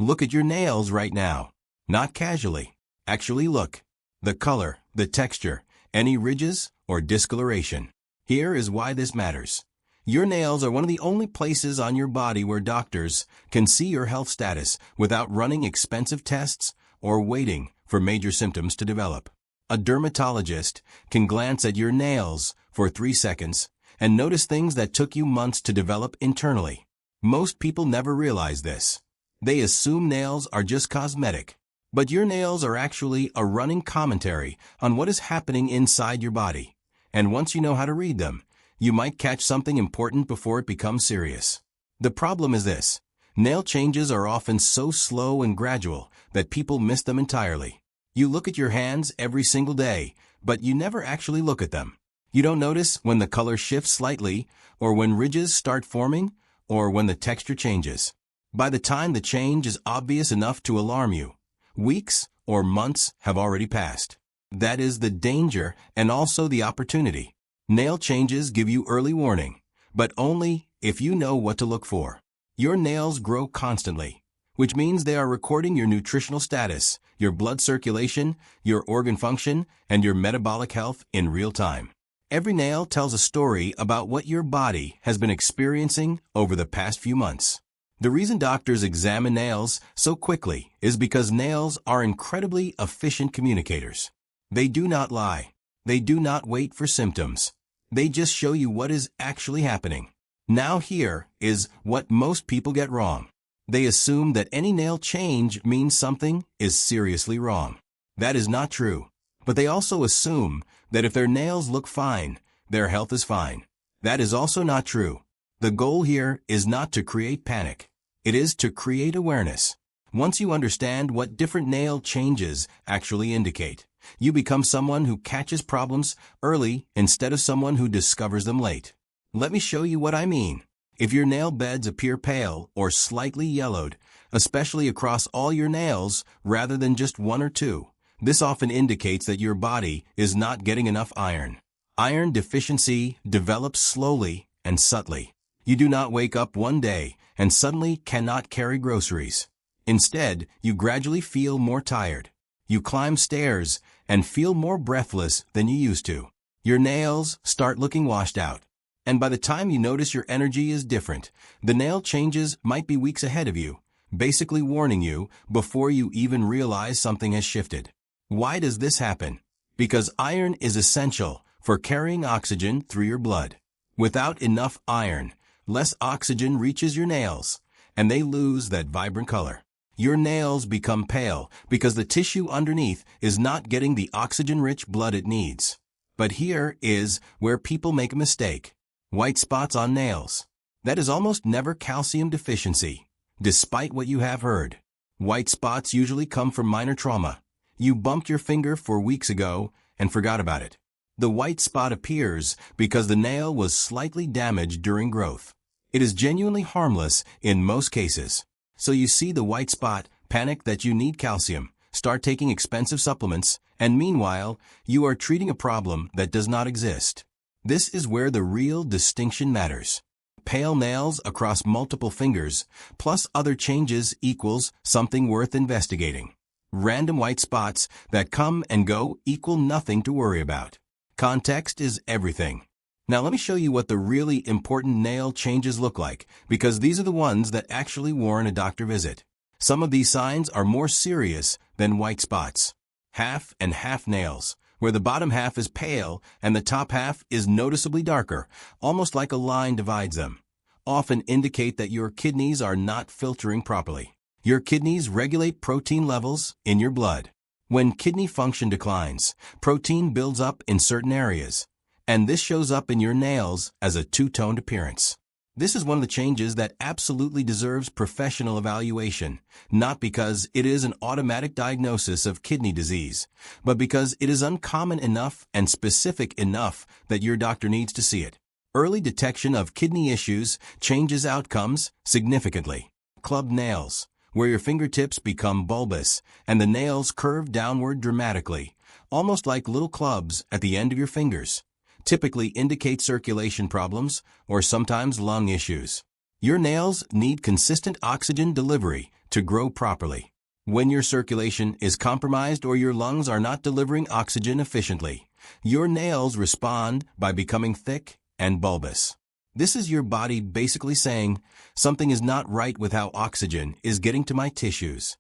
Look at your nails right now. Not casually. Actually look. The color, the texture, any ridges or discoloration. Here is why this matters. Your nails are one of the only places on your body where doctors can see your health status without running expensive tests or waiting for major symptoms to develop. A dermatologist can glance at your nails for 3 seconds and notice things that took you months to develop internally. Most people never realize this. They assume nails are just cosmetic. But your nails are actually a running commentary on what is happening inside your body. And once you know how to read them, you might catch something important before it becomes serious. The problem is this. Nail changes are often so slow and gradual that people miss them entirely. You look at your hands every single day, but you never actually look at them. You don't notice when the color shifts slightly, or when ridges start forming, or when the texture changes. By the time the change is obvious enough to alarm you, weeks or months have already passed. That is the danger and also the opportunity. Nail changes give you early warning, but only if you know what to look for. Your nails grow constantly, which means they are recording your nutritional status, your blood circulation, your organ function, and your metabolic health in real time. Every nail tells a story about what your body has been experiencing over the past few months. The reason doctors examine nails so quickly is because nails are incredibly efficient communicators. They do not lie. They do not wait for symptoms. They just show you what is actually happening. Now here is what most people get wrong. They assume that any nail change means something is seriously wrong. That is not true. But they also assume that if their nails look fine, their health is fine. That is also not true. The goal here is not to create panic. It is to create awareness. Once you understand what different nail changes actually indicate, you become someone who catches problems early instead of someone who discovers them late. Let me show you what I mean. If your nail beds appear pale or slightly yellowed, especially across all your nails rather than just one or two, this often indicates that your body is not getting enough iron. Iron deficiency develops slowly and subtly. You do not wake up one day and suddenly cannot carry groceries. Instead, you gradually feel more tired. You climb stairs and feel more breathless than you used to. Your nails start looking washed out. And by the time you notice your energy is different, the nail changes might be weeks ahead of you, basically warning you before you even realize something has shifted. Why does this happen? Because iron is essential for carrying oxygen through your blood. Without enough iron, less oxygen reaches your nails, and they lose that vibrant color. Your nails become pale because the tissue underneath is not getting the oxygen-rich blood it needs. But here is where people make a mistake. White spots on nails. That is almost never calcium deficiency, despite what you have heard. White spots usually come from minor trauma. You bumped your finger 4 weeks ago and forgot about it. The white spot appears because the nail was slightly damaged during growth. It is genuinely harmless in most cases. So you see the white spot, panic that you need calcium, start taking expensive supplements, and meanwhile, you are treating a problem that does not exist. This is where the real distinction matters. Pale nails across multiple fingers, plus other changes equals something worth investigating. Random white spots that come and go equal nothing to worry about. Context is everything. Now let me show you what the really important nail changes look like, because these are the ones that actually warrant a doctor visit. Some of these signs are more serious than white spots. Half and half nails, where the bottom half is pale and the top half is noticeably darker, almost like a line divides them, often indicate that your kidneys are not filtering properly. Your kidneys regulate protein levels in your blood. When kidney function declines, protein builds up in certain areas, and this shows up in your nails as a two-toned appearance. This is one of the changes that absolutely deserves professional evaluation, not because it is an automatic diagnosis of kidney disease, but because it is uncommon enough and specific enough that your doctor needs to see it. Early detection of kidney issues changes outcomes significantly. Clubbed nails, where your fingertips become bulbous and the nails curve downward dramatically, almost like little clubs at the end of your fingers, typically indicate circulation problems or sometimes lung issues. Your nails need consistent oxygen delivery to grow properly. When your circulation is compromised or your lungs are not delivering oxygen efficiently, your nails respond by becoming thick and bulbous. This is your body basically saying, something is not right with how oxygen is getting to my tissues.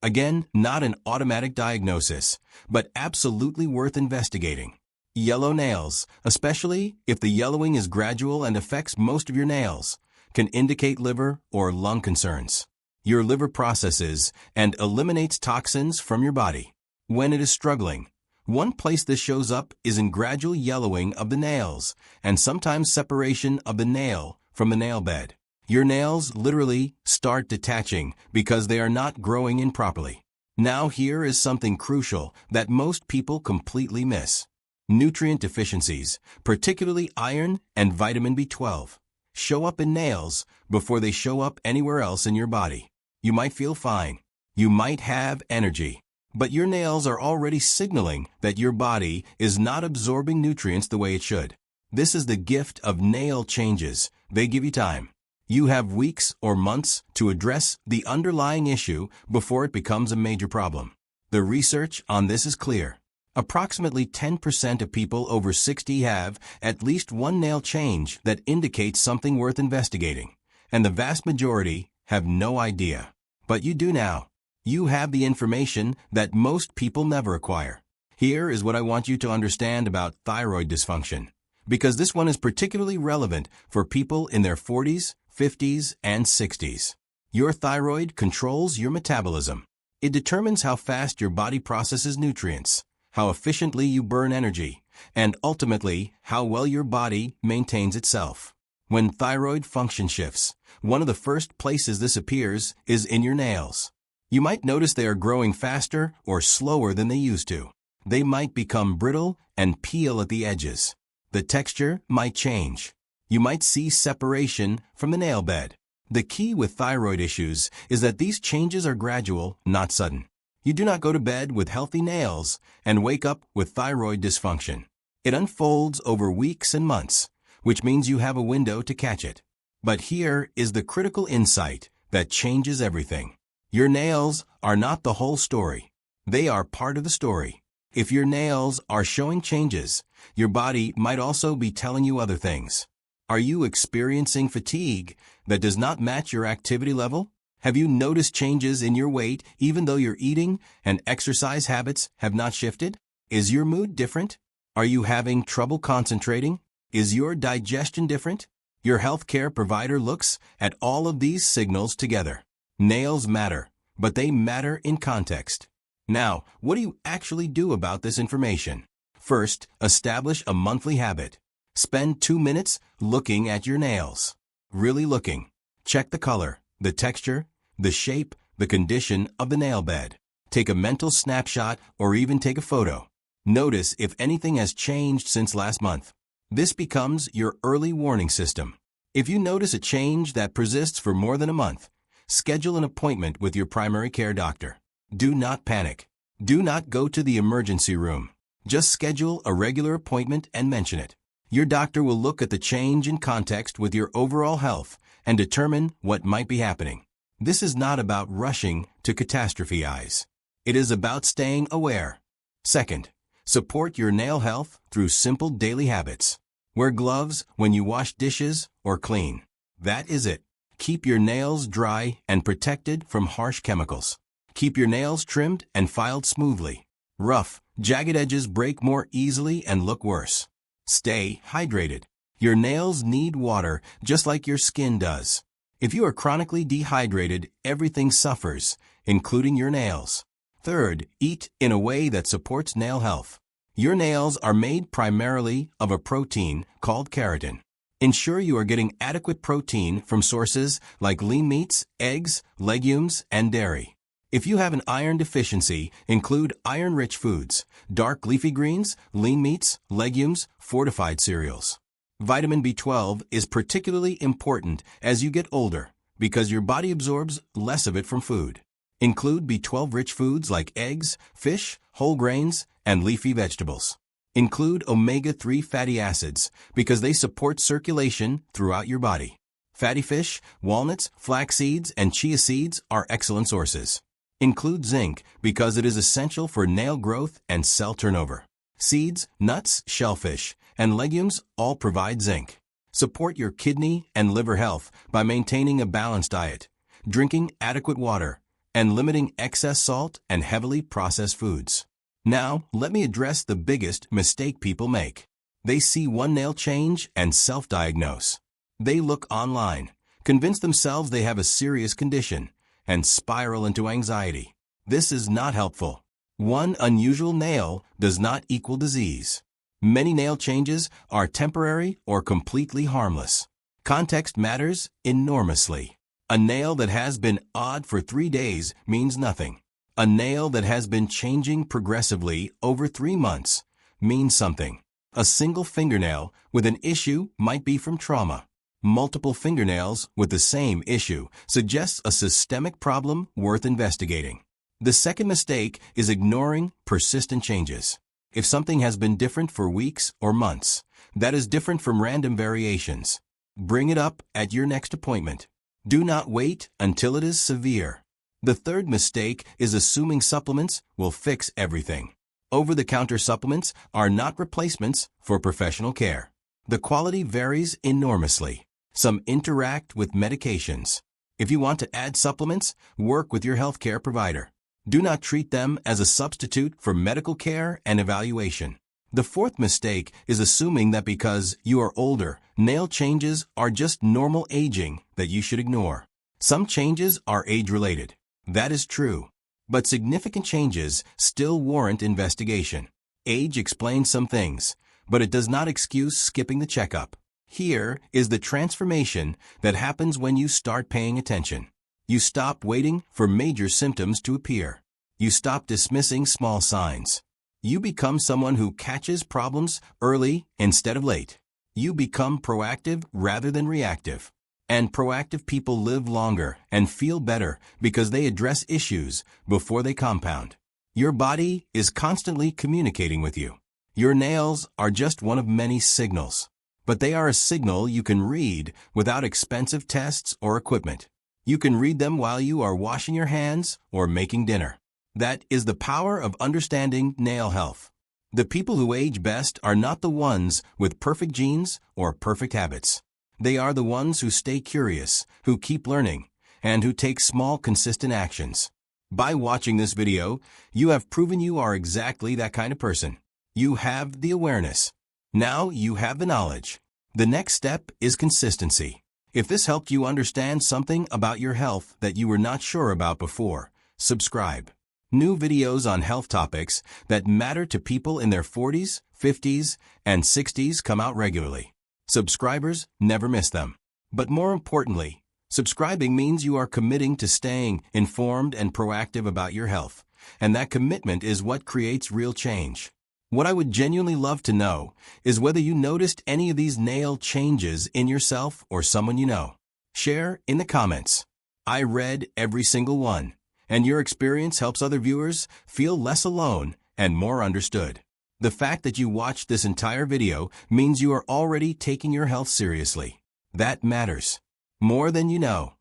Again, not an automatic diagnosis, but absolutely worth investigating. Yellow nails, especially if the yellowing is gradual and affects most of your nails, can indicate liver or lung concerns. Your liver processes and eliminates toxins from your body. When it is struggling, one place this shows up is in gradual yellowing of the nails and sometimes separation of the nail from the nail bed. Your nails literally start detaching because they are not growing in properly. Now here is something crucial that most people completely miss. Nutrient deficiencies, particularly iron and vitamin B12, show up in nails before they show up anywhere else in your body. You might feel fine. You might have energy. But your nails are already signaling that your body is not absorbing nutrients the way it should. This is the gift of nail changes. They give you time. You have weeks or months to address the underlying issue before it becomes a major problem. The research on this is clear. Approximately 10% of people over 60 have at least one nail change that indicates something worth investigating, and the vast majority have no idea. But you do now. You have the information that most people never acquire. Here is what I want you to understand about thyroid dysfunction, because this one is particularly relevant for people in their 40s, 50s, and 60s. Your thyroid controls your metabolism. It determines how fast your body processes nutrients, how efficiently you burn energy, and ultimately how well your body maintains itself. When thyroid function shifts, one of the first places this appears is in your nails. You might notice they are growing faster or slower than they used to. They might become brittle and peel at the edges. The texture might change. You might see separation from the nail bed. The key with thyroid issues is that these changes are gradual, not sudden. You do not go to bed with healthy nails and wake up with thyroid dysfunction. It unfolds over weeks and months, which means you have a window to catch it. But here is the critical insight that changes everything. Your nails are not the whole story. They are part of the story. If your nails are showing changes, your body might also be telling you other things. Are you experiencing fatigue that does not match your activity level? Have you noticed changes in your weight even though your eating and exercise habits have not shifted? Is your mood different? Are you having trouble concentrating? Is your digestion different? Your healthcare provider looks at all of these signals together. Nails matter, but they matter in context. Now, what do you actually do about this information? First, establish a monthly habit. Spend 2 minutes looking at your nails. Really looking. Check the color, the texture, the shape, the condition of the nail bed. Take a mental snapshot or even take a photo. Notice if anything has changed since last month. This becomes your early warning system. If you notice a change that persists for more than a month, schedule an appointment with your primary care doctor. Do not panic. Do not go to the emergency room. Just schedule a regular appointment and mention it. Your doctor will look at the change in context with your overall health and determine what might be happening. This is not about rushing to catastrophize. It is about staying aware. Second, support your nail health through simple daily habits. Wear gloves when you wash dishes or clean. That is it. Keep your nails dry and protected from harsh chemicals. Keep your nails trimmed and filed smoothly. Rough, jagged edges break more easily and look worse. Stay hydrated. Your nails need water just like your skin does. If you are chronically dehydrated, everything suffers, including your nails. Third, eat in a way that supports nail health. Your nails are made primarily of a protein called keratin. Ensure you are getting adequate protein from sources like lean meats, eggs, legumes, and dairy. If you have an iron deficiency, include iron-rich foods, dark leafy greens, lean meats, legumes, fortified cereals. Vitamin B12 is particularly important as you get older because your body absorbs less of it from food. Include B12-rich foods like eggs, fish, whole grains, and leafy vegetables. Include omega-3 fatty acids because they support circulation throughout your body. Fatty fish, walnuts, flax seeds, and chia seeds are excellent sources. Include zinc because it is essential for nail growth and cell turnover. Seeds, nuts, shellfish, and legumes all provide zinc. Support your kidney and liver health by maintaining a balanced diet, drinking adequate water, and limiting excess salt and heavily processed foods. Now, let me address the biggest mistake people make. They see one nail change and self-diagnose. They look online, convince themselves they have a serious condition, and spiral into anxiety. This is not helpful. One unusual nail does not equal disease. Many nail changes are temporary or completely harmless. Context matters enormously. A nail that has been odd for 3 days means nothing. A nail that has been changing progressively over 3 months means something. A single fingernail with an issue might be from trauma. Multiple fingernails with the same issue suggests a systemic problem worth investigating. The second mistake is ignoring persistent changes. If something has been different for weeks or months, that is different from random variations. Bring it up at your next appointment. Do not wait until it is severe. The third mistake is assuming supplements will fix everything. Over-the-counter supplements are not replacements for professional care. The quality varies enormously. Some interact with medications. If you want to add supplements, work with your healthcare provider. Do not treat them as a substitute for medical care and evaluation. The fourth mistake is assuming that because you are older, nail changes are just normal aging that you should ignore. Some changes are age-related. That is true. But significant changes still warrant investigation. Age explains some things, but it does not excuse skipping the checkup. Here is the transformation that happens when you start paying attention. You stop waiting for major symptoms to appear. You stop dismissing small signs. You become someone who catches problems early instead of late. You become proactive rather than reactive. And proactive people live longer and feel better because they address issues before they compound. Your body is constantly communicating with you. Your nails are just one of many signals, but they are a signal you can read without expensive tests or equipment. You can read them while you are washing your hands or making dinner. That is the power of understanding nail health. The people who age best are not the ones with perfect genes or perfect habits. They are the ones who stay curious, who keep learning, and who take small, consistent actions. By watching this video, you have proven you are exactly that kind of person. You have the awareness. Now you have the knowledge. The next step is consistency. If this helped you understand something about your health that you were not sure about before, subscribe. New videos on health topics that matter to people in their 40s, 50s, and 60s come out regularly. Subscribers never miss them. But more importantly, subscribing means you are committing to staying informed and proactive about your health, and that commitment is what creates real change. What I would genuinely love to know is whether you noticed any of these nail changes in yourself or someone you know. Share in the comments. I read every single one, and your experience helps other viewers feel less alone and more understood. The fact that you watched this entire video means you are already taking your health seriously. That matters. More than you know.